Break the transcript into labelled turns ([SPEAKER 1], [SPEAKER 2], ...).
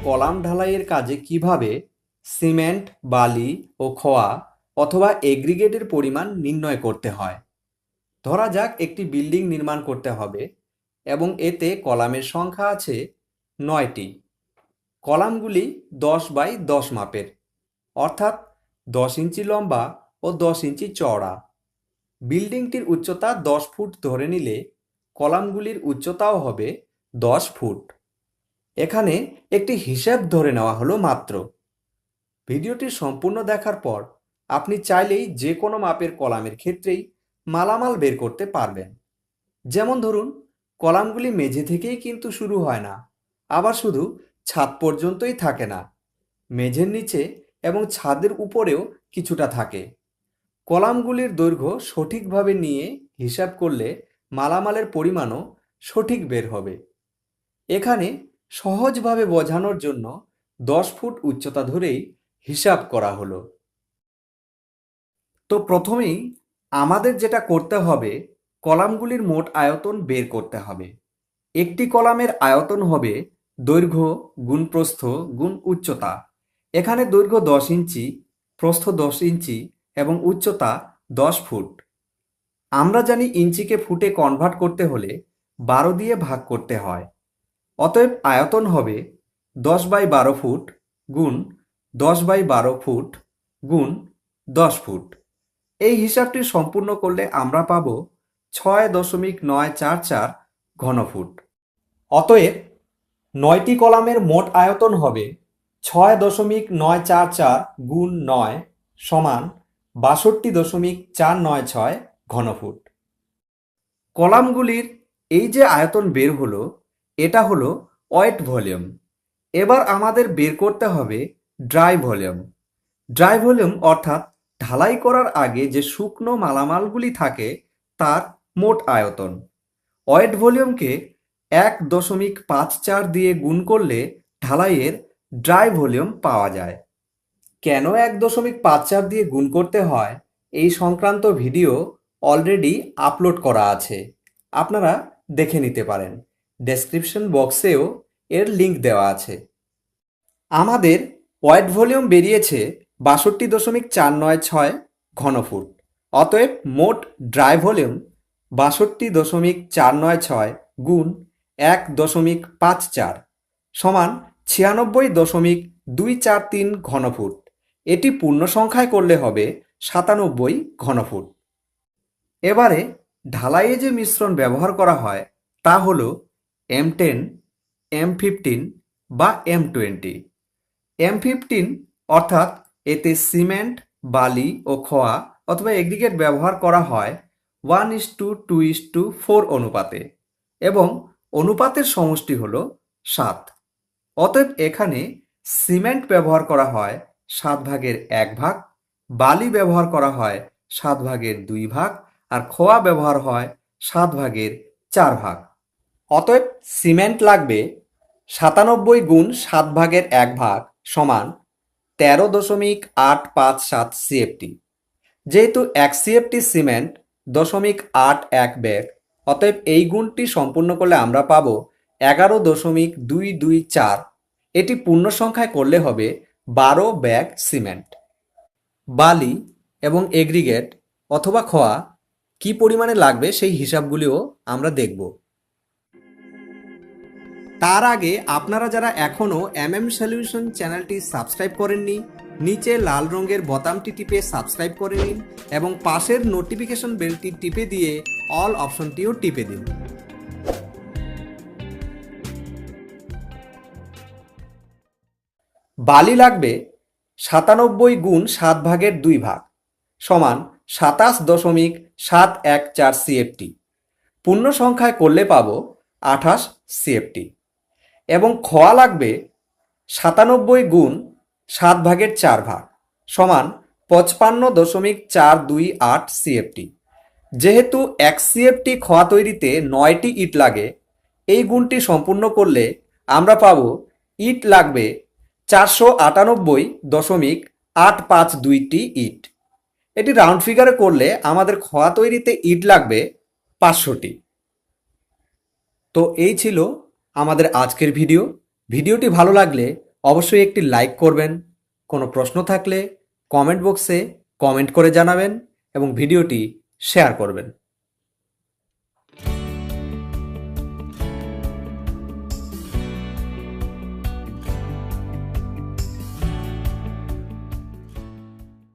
[SPEAKER 1] Column ঢালাইয়ের কাজে কিভাবে সিমেন্ট, বালি ও খোয়া অথবা এগ্রিগেটের পরিমাণ নির্ণয় করতে হয়। ধরা যাক একটি বিল্ডিং নির্মাণ করতে হবে এবং এতে কলামের সংখ্যা আছে ৯টি। কলামগুলি ১০x১০ মাপের, অর্থাৎ ১০ ইঞ্চি লম্বা ও ১০ ইঞ্চি চওড়া। বিল্ডিংটির উচ্চতা ১০ ফুট ধরে নিলে কলামগুলির উচ্চতাও হবে ১০ ফুট। এখানে একটি হিসাব ধরে নেওয়া হলো মাত্র। ভিডিওটি সম্পূর্ণ দেখার পর আপনি চাইলেই যে কোনো মাপের কলামের ক্ষেত্রেই মালামাল বের করতে পারবেন। যেমন ধরুন, কলামগুলি মেঝে থেকেই কিন্তু শুরু হয় না, আবার শুধু ছাদ পর্যন্তই থাকে না, মেঝের নিচে এবং ছাদের উপরেও কিছুটা থাকে। কলামগুলির দৈর্ঘ্য সঠিকভাবে নিয়ে হিসাব করলে মালামালের পরিমাণও সঠিক বের হবে। এখানে সহজভাবে বোঝানোর জন্য ১০ ফুট উচ্চতা ধরেই হিসাব করা হলো। তো প্রথমেই আমাদের যেটা করতে হবে, কলামগুলির মোট আয়তন বের করতে হবে। একটি কলামের আয়তন হবে দৈর্ঘ্য গুণ প্রস্থ গুণ উচ্চতা। এখানে দৈর্ঘ্য ১০ ইঞ্চি, প্রস্থ ১০ ইঞ্চি এবং উচ্চতা ১০ ফুট। আমরা জানি ইঞ্চিকে ফুটে কনভার্ট করতে হলে ১২ দিয়ে ভাগ করতে হয়। অতএব আয়তন হবে ১০x১২ ফুট গুণ ১০x১২ ফুট গুণ ১০ ফুট। এই হিসাবটি সম্পূর্ণ করলে আমরা পাব ৬.৯৪৪ ঘনফুট। অতএব ৯টি কলামের মোট আয়তন হবে ৬.৯৪৪ গুণ ৯ সমান ৬২.৪৯৬ ঘনফুট। কলামগুলির এই যে আয়তন বের হলো, এটা হলো ওয়েট ভলিউম। এবার আমাদের বের করতে হবে ড্রাই ভলিউম। ড্রাই ভলিউম অর্থাৎ ঢালাই করার আগে যে শুকনো মালামালগুলি থাকে তার মোট আয়তন। ওয়েট ভলিউমকে ১.৫৪ দিয়ে গুণ করলে ঢালাইয়ের ড্রাই ভলিউম পাওয়া যায়। কেন ১.৫৪ দিয়ে গুণ করতে হয় এই সংক্রান্ত ভিডিও অলরেডি আপলোড করা আছে, আপনারা দেখে নিতে পারেন। ডেসক্রিপশন বক্সেও এর লিঙ্ক দেওয়া আছে। আমাদের ওয়েট ভলিউম বেরিয়েছে ৬২.৪৯৬ ঘনফুট। অতএব মোট ড্রাই ভলিউম ৬২.৪৯৬ গুণ ১.৫৪ সমান ৯৬.২৪৩ ঘনফুট। এটি পূর্ণ সংখ্যায় করলে হবে ৯৭ ঘনফুট। এবারে ঢালাইয়ে যে মিশ্রণ ব্যবহার করা হয় তা হল M10, M15 বা M20। M15 অর্থাৎ এতে সিমেন্ট, বালি ও খোয়া অথবা এগ্রিগেট ব্যবহার করা হয় 1:2:4 অনুপাতে এবং অনুপাতের সমষ্টি হল ৭। অতএব এখানে সিমেন্ট ব্যবহার করা হয় 7/1, বালি ব্যবহার করা হয় 7/2 আর খোয়া ব্যবহার হয় 7/4। অতএব সিমেন্ট লাগবে ৯৭ গুণ 7/1 সমান ১৩.৮৫৭ CFT। যেহেতু ১ CFT সিমেন্ট 0.81 ব্যাগ, অতএব এই গুণটি সম্পূর্ণ করলে আমরা পাবো ১১.২২৪। এটি পূর্ণ সংখ্যায় করলে হবে ১২ ব্যাগ সিমেন্ট। বালি এবং এগ্রিগেট অথবা খোয়া কি পরিমাণে লাগবে সেই হিসাবগুলিও আমরা দেখব। তার আগে আপনারা যারা এখনও সলিউশন চ্যানেলটি সাবস্ক্রাইব করেননি, নিচে লাল রঙের বোতামটি টিপে সাবস্ক্রাইব করে নিন এবং পাশের নোটিফিকেশন বেলটি টিপে দিয়ে অল অপশনটিও টিপে দিন। বালি লাগবে ৯৭ গুণ 7/2 সমান ২৭.৭14 CFT। পূর্ণ সংখ্যায় করলে পাবো ২৮ CFT। এবং খোয়া লাগবে ৯৭ গুণ 7/4 সমান ৫৫.৪২৮ CFT। যেহেতু ১ CFT খোয়া তৈরিতে ৯টি ইট লাগে, এই গুণটি সম্পূর্ণ করলে আমরা পাবো ইট লাগবে ৪৯৮.৮৫২টি ইট। এটি রাউন্ড ফিগারে করলে আমাদের খোয়া তৈরিতে ইট লাগবে ৫০০টি। তো এই ছিল আমাদের আজকের ভিডিও। ভিডিওটি ভালো লাগলে অবশ্যই একটি লাইক করবেন। কোনো প্রশ্ন থাকলে কমেন্ট বক্সে কমেন্ট করে জানাবেন এবং ভিডিওটি শেয়ার করবেন।